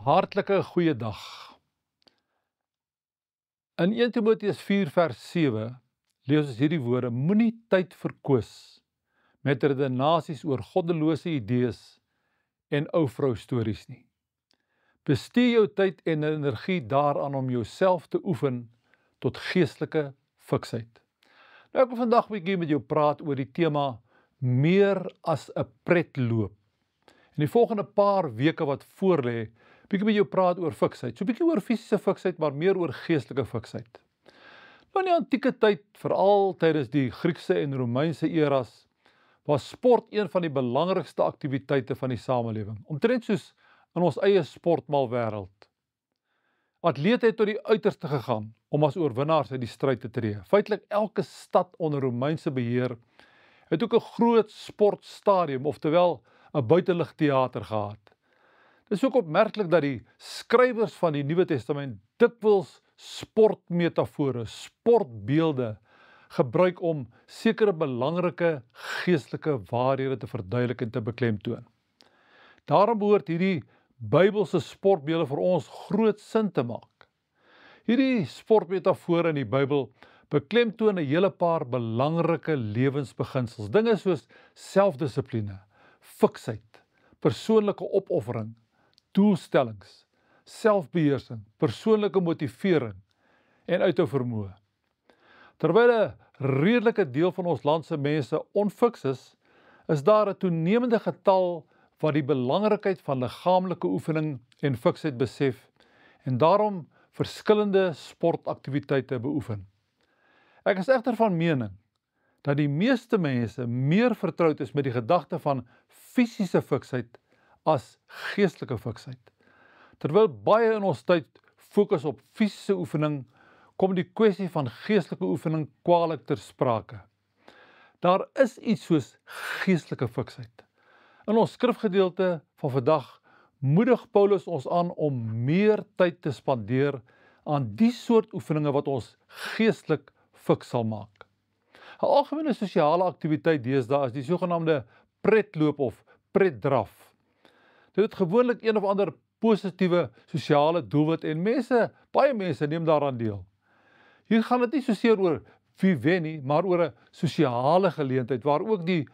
Hartlike goeiedag. In 1 Timoteus 4 vers 7 lees ons hierdie woorde: moenie tyd verkwis met redenasies oor goddelose idees en ou vrou stories nie. Bestee jou tyd en energie daaraan om jouself te oefen tot geestelike fiksheid. Nou ek wil vandag 'n bietjie met jou praat oor die tema meer as 'n pretloop. In die volgende paar weke wat voorlê, bietjie met jou praat oor fiksheid. So bietjie oor fisiese fiksheid, maar meer oor geestelike fiksheid. Nou in die antieke tyd, veral tydens die Griekse en Romeinse eras, was sport een van die belangrikste aktiwiteite van die samelewing. Omtrent soos in ons eie sportmalwêreld. Atlete het tot die uiterste gegaan om as oorwinnaars uit die stryd te tree. Feitelik elke stad onder Romeinse beheer het ook 'n groot sportstadium, oftewel 'n buitelugteater gehad. Dit is ook opmerklik dat die skrywers van die Nuwe Testament dikwels sportmetafore, sportbeelde gebruik om sekere belangrike geestelike waarhede te verduidelik en te beklemtoon. Daarom behoort hierdie Bybelse sportbeelde vir ons groot sin te maak. Hierdie sportmetafore in die Bybel beklemtoon 'n hele paar belangrike lewensbeginsels, dinge soos selfdissipline, fiksheid, persoonlike opoffering, doelstellings, selfbeheersing, persoonlike motivering en uithou vermoë. Terwyl 'n redelike deel van ons land se mense onfiks is daar 'n toenemende getal wat die belangrikheid van liggaamlike oefening en fiksheid besef en daarom verskillende sportaktiwiteite beoefen. Ek is egter van mening dat die meeste mense meer vertroud is met die gedagte van fisiese fiksheid as geestelike fiksheid. Terwyl baie in ons tyd fokus op fisiese oefening, kom die kwessie van geestelike oefening kwaliek ter sprake. Daar is iets soos geestelike fiksheid. In ons skrifgedeelte van vandag moedig Paulus ons aan om meer tyd te spandeer aan die soort oefeninge wat ons geestelik fiks sal maak. 'n Algemene sosiale aktiwiteit deesdae is die sogenaamde pretloop of pretdraf. Dit het gewoonlik een of ander positiewe sosiale doelwit en baie mense neem daaraan deel. Hier gaan dit nie soseer oor wie wen nie, maar oor 'n sosiale geleentheid waar ook die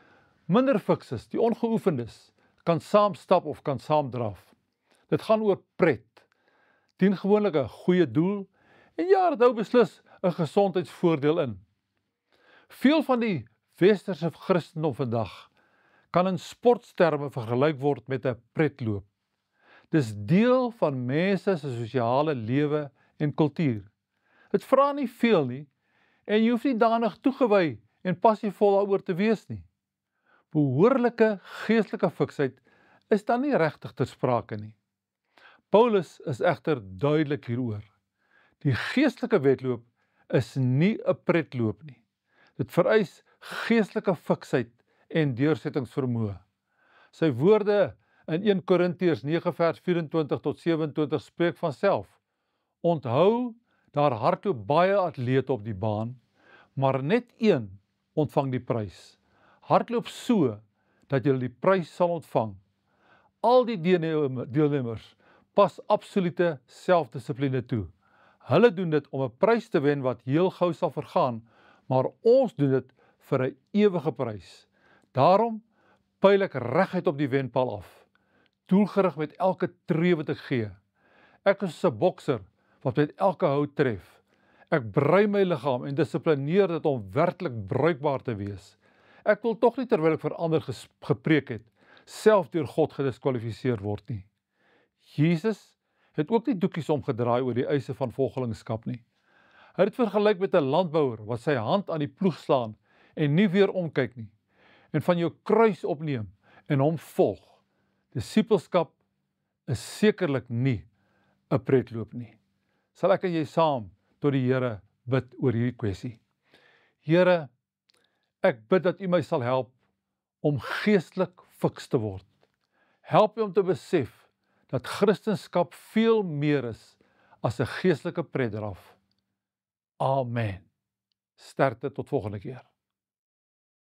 minder fikses, die ongeoefendes, kan saamstap of kan saamdraf. Dit gaan oor pret, dien gewoonlik 'n goeie doel en ja, dit hou beslis 'n gesondheidsvoordeel in. Veel van die westerse Christendom vandag kan in sportsterme vergelyk word met 'n pretloop. Dis deel van mense se sosiale lewe en kultuur. Dit vra nie veel nie en jy hoef nie danig toegewy en passievol daaroor te wees nie. Behoorlike geestelike fiksheid is dan nie regtig ter sprake nie. Paulus is egter duidelik hieroor. Die geestelike wedloop is nie 'n pretloop nie. Dit vereis geestelike fiksheid en deursettingsvermoë. Sy woorde in 1 Korintiërs 9 vers 24 tot 27 spreek vanself. Onthou, daar hardloop baie atlete op die baan, maar net een ontvang die prys. Hardloop so dat jy die prys sal ontvang. Al die deelnemers pas absolute selfdissipline toe. Hulle doen dit om 'n prys te wen wat heel gou sal vergaan, maar ons doen dit vir 'n ewige prys. Daarom pyl ek reguit op die wenpaal af, doelgerig met elke tree wat ek gee. Ek is 'n bokser wat met elke hout tref. Ek brei my liggaam en dissiplineer dit om werklik bruikbaar te wees. Ek wil tog nie terwyl ek vir ander gepreek het, self deur God gediskwalifiseer word nie. Jesus het ook nie doekies omgedraai oor die eise van volgelingskap nie. Hy het vergelyk met 'n landbouer wat sy hand aan die ploeg slaan en nie weer omkyk nie, en van jou kruis opneem en hom volg. Disippelskap is sekerlik nie 'n pretloop nie. Sal ek en jy saam tot die Here bid oor hierdie kwessie. Here, ek bid dat U my sal help om geestelik fiks te word. Help my om te besef dat Christendom veel meer is as 'n geestelike pretdraf. Amen. Sterkte tot volgende keer.